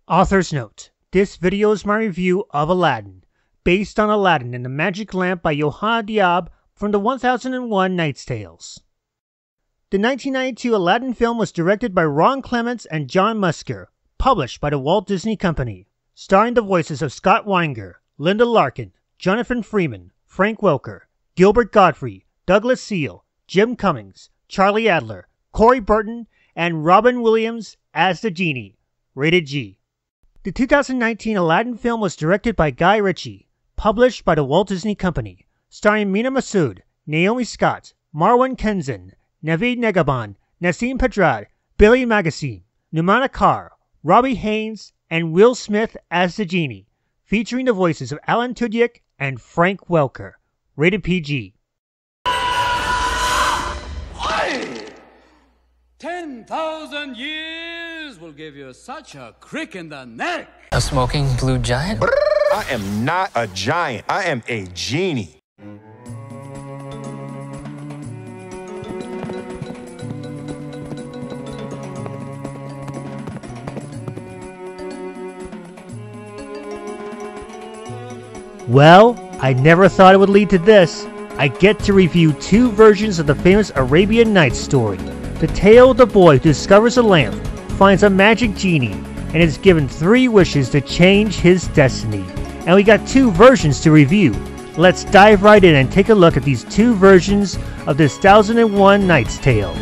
Author's note: this video is my review of Aladdin, based on Aladdin and the Magic Lamp by Johanna Diab from the 1001 Knight's Tales. The 1992 Aladdin film was directed by Ron Clements and John Musker, published by the Walt Disney Company, starring the voices of Scott Weinger, Linda Larkin, Jonathan Freeman, Frank Welker, Gilbert Gottfried, Douglas Seal, Jim Cummings, Charlie Adler, Corey Burton, and Robin Williams as the genie. Rated G. The 2019 Aladdin film was directed by Guy Ritchie, published by the Walt Disney Company, starring Mina Massoud, Naomi Scott, Marwan Kenzan, Naveed Negahban, Nassim Pedrad, Billy Magazine, Numana Carr, Robbie Haynes, and Will Smith as the genie, featuring the voices of Alan Tudyk and Frank Welker. Rated PG. 10,000 years will give you such a crick in the neck. A smoking blue giant? I am not a giant. I am a genie. Well, I never thought it would lead to this. I get to review two versions of the famous Arabian Nights story. The tale of the boy who discovers a lamp, finds a magic genie, and is given 3 wishes to change his destiny. And we got 2 versions to review. Let's dive right in and take a look at these 2 versions of this 1001 Knight's Tale.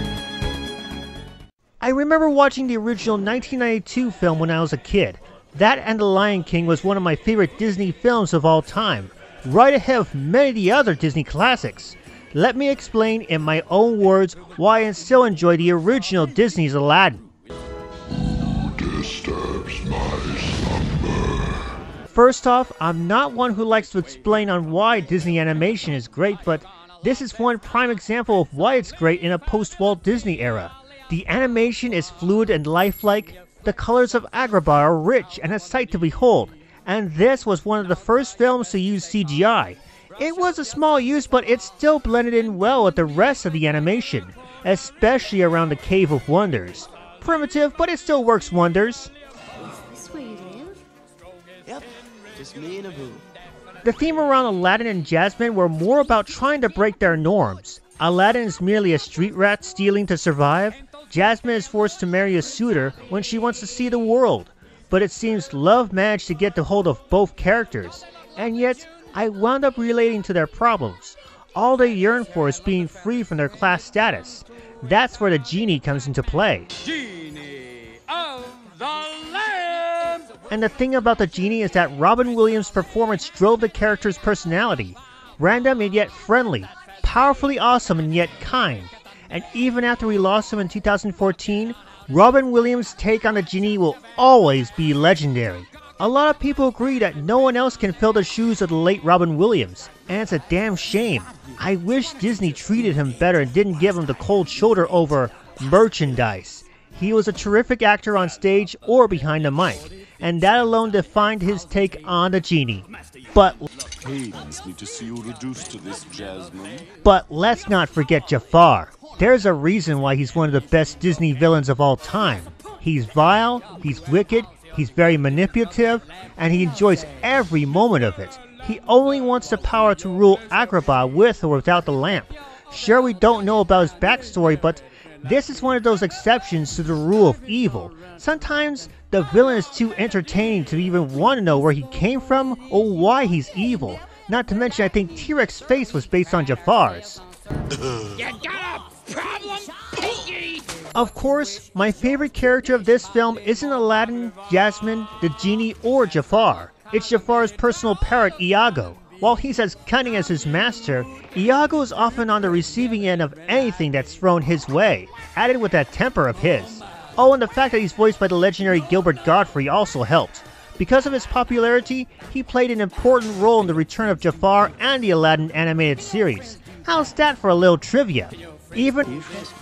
I remember watching the original 1992 film when I was a kid. That and The Lion King was one of my favorite Disney films of all time, right ahead of many of the other Disney classics. Let me explain in my own words why I still enjoy the original Disney's Aladdin. Who disturbs my slumber? First off, I'm not one who likes to explain on why Disney animation is great, but this is one prime example of why it's great in a post-Walt Disney era. The animation is fluid and lifelike, the colors of Agrabah are rich and a sight to behold, and this was one of the first films to use CGI. It was a small use, but it still blended in well with the rest of the animation, especially around the Cave of Wonders. Primitive, but it still works wonders. Is this where you live? Yep, just me and Abu. The theme around Aladdin and Jasmine were more about trying to break their norms. Aladdin is merely a street rat stealing to survive. Jasmine is forced to marry a suitor when she wants to see the world. But it seems love managed to get the hold of both characters, and yet I wound up relating to their problems. All they yearn for is being free from their class status. That's where the genie comes into play. Genie of the Lamp! And the thing about the genie is that Robin Williams' performance drove the character's personality. Random and yet friendly, powerfully awesome and yet kind. And even after we lost him in 2014, Robin Williams' take on the genie will always be legendary. A lot of people agree that no one else can fill the shoes of the late Robin Williams, and it's a damn shame. I wish Disney treated him better and didn't give him the cold shoulder over merchandise. He was a terrific actor on stage or behind the mic, and that alone defined his take on the genie. But Pains me to see you reduced to this, Jasmine. But let's not forget Jafar. There's a reason why he's one of the best Disney villains of all time. He's vile, he's wicked, he's very manipulative, and he enjoys every moment of it. He only wants the power to rule Agrabah with or without the lamp. Sure, we don't know about his backstory, but this is one of those exceptions to the rule of evil. Sometimes the villain is too entertaining to even want to know where he came from or why he's evil. Not to mention, I think T-Rex's face was based on Jafar's. You got a problem, Pinky? Of course, my favorite character of this film isn't Aladdin, Jasmine, the genie, or Jafar. It's Jafar's personal parrot, Iago. While he's as cunning as his master, Iago is often on the receiving end of anything that's thrown his way, added with that temper of his. Oh, and the fact that he's voiced by the legendary Gilbert Gottfried also helped. Because of his popularity, he played an important role in the return of Jafar and the Aladdin animated series. How's that for a little trivia? Yes.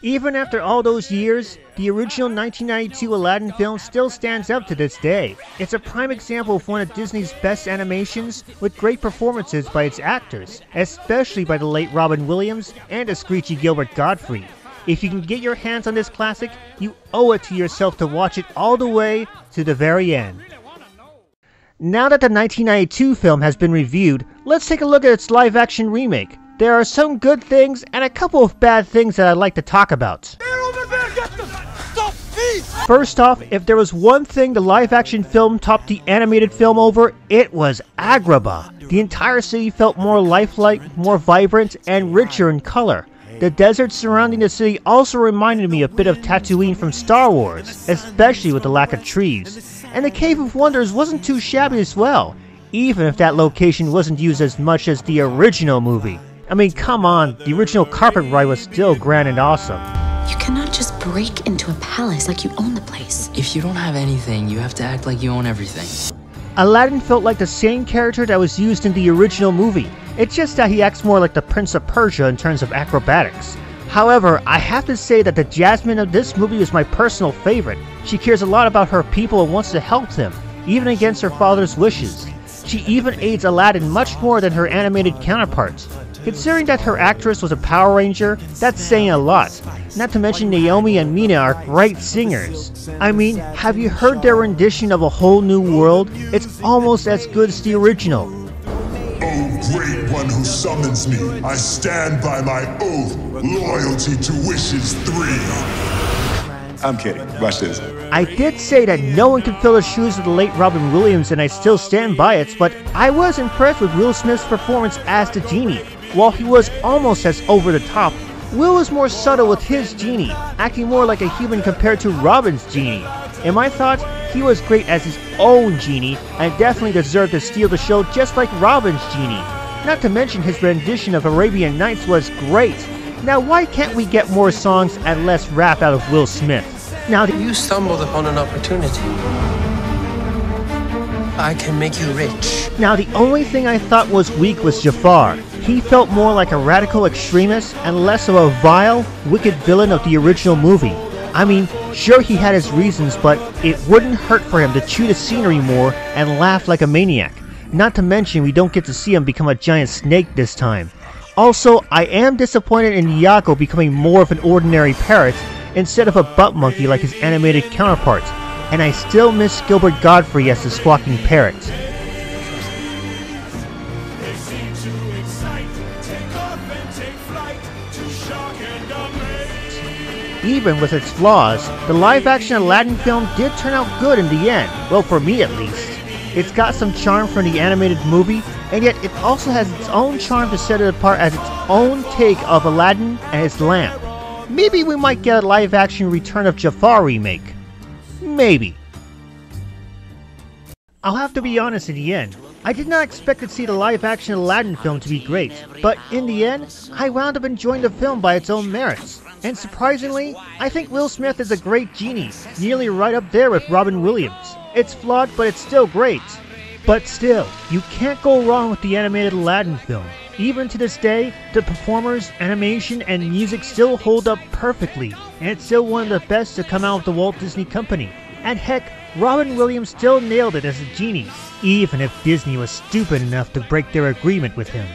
Even after all those years, the original 1992 Aladdin film still stands up to this day. It's a prime example of one of Disney's best animations, with great performances by its actors, especially by the late Robin Williams and the screechy Gilbert Gottfried. If you can get your hands on this classic, you owe it to yourself to watch it all the way to the very end. Now that the 1992 film has been reviewed, let's take a look at its live-action remake. There are some good things and a couple of bad things that I'd like to talk about. First off, if there was one thing the live-action film topped the animated film over, it was Agrabah. The entire city felt more lifelike, more vibrant, and richer in color. The desert surrounding the city also reminded me a bit of Tatooine from Star Wars, especially with the lack of trees. And the Cave of Wonders wasn't too shabby as well, even if that location wasn't used as much as the original movie. I mean, come on, the original carpet ride was still grand and awesome. You cannot just break into a palace like you own the place. If you don't have anything, you have to act like you own everything. Aladdin felt like the same character that was used in the original movie. It's just that he acts more like the Prince of Persia in terms of acrobatics. However, I have to say that the Jasmine of this movie is my personal favorite. She cares a lot about her people and wants to help them, even against her father's wishes. She even aids Aladdin much more than her animated counterparts. Considering that her actress was a Power Ranger, that's saying a lot. Not to mention Naomi and Mina are great singers. I mean, have you heard their rendition of A Whole New World? It's almost as good as the original. O great one who summons me, I stand by my oath, loyalty to wishes 3. I'm kidding. Watch this. I did say that no one could fill the shoes of the late Robin Williams, and I still stand by it, but I was impressed with Will Smith's performance as the genie. While he was almost as over the top, Will was more subtle with his genie, acting more like a human compared to Robin's genie. In my thoughts, he was great as his own genie, and definitely deserved to steal the show just like Robin's genie. Not to mention his rendition of Arabian Nights was great. Now why can't we get more songs and less rap out of Will Smith? Now You stumbled upon an opportunity. I can make you rich. Now the only thing I thought was weak was Jafar. He felt more like a radical extremist and less of a vile, wicked villain of the original movie. I mean, sure he had his reasons, but it wouldn't hurt for him to chew the scenery more and laugh like a maniac. Not to mention we don't get to see him become a giant snake this time. Also, I am disappointed in Iago becoming more of an ordinary parrot instead of a butt monkey like his animated counterparts, and I still miss Gilbert Godfrey as the squawking parrot. Even with its flaws, the live-action Aladdin film did turn out good in the end, well for me at least. It's got some charm from the animated movie, and yet it also has its own charm to set it apart as its own take of Aladdin and his lamp. Maybe we might get a live-action Return of Jafar remake. Maybe. I'll have to be honest in the end. I did not expect to see the live-action Aladdin film to be great, but in the end, I wound up enjoying the film by its own merits. And surprisingly, I think Will Smith is a great genie, nearly right up there with Robin Williams. It's flawed, but it's still great. But still, you can't go wrong with the animated Aladdin film. Even to this day, the performers, animation, and music still hold up perfectly, and it's still one of the best to come out of the Walt Disney Company. And heck, Robin Williams still nailed it as a genie, even if Disney was stupid enough to break their agreement with him.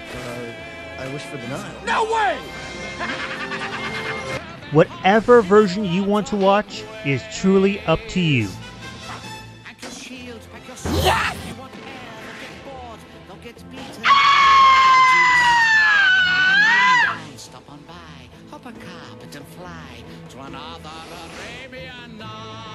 I wish for the Nile. No way! Whatever version you want to watch is truly up to you. Yes! Stop on by, hop a carpet and fly to another Arabian night.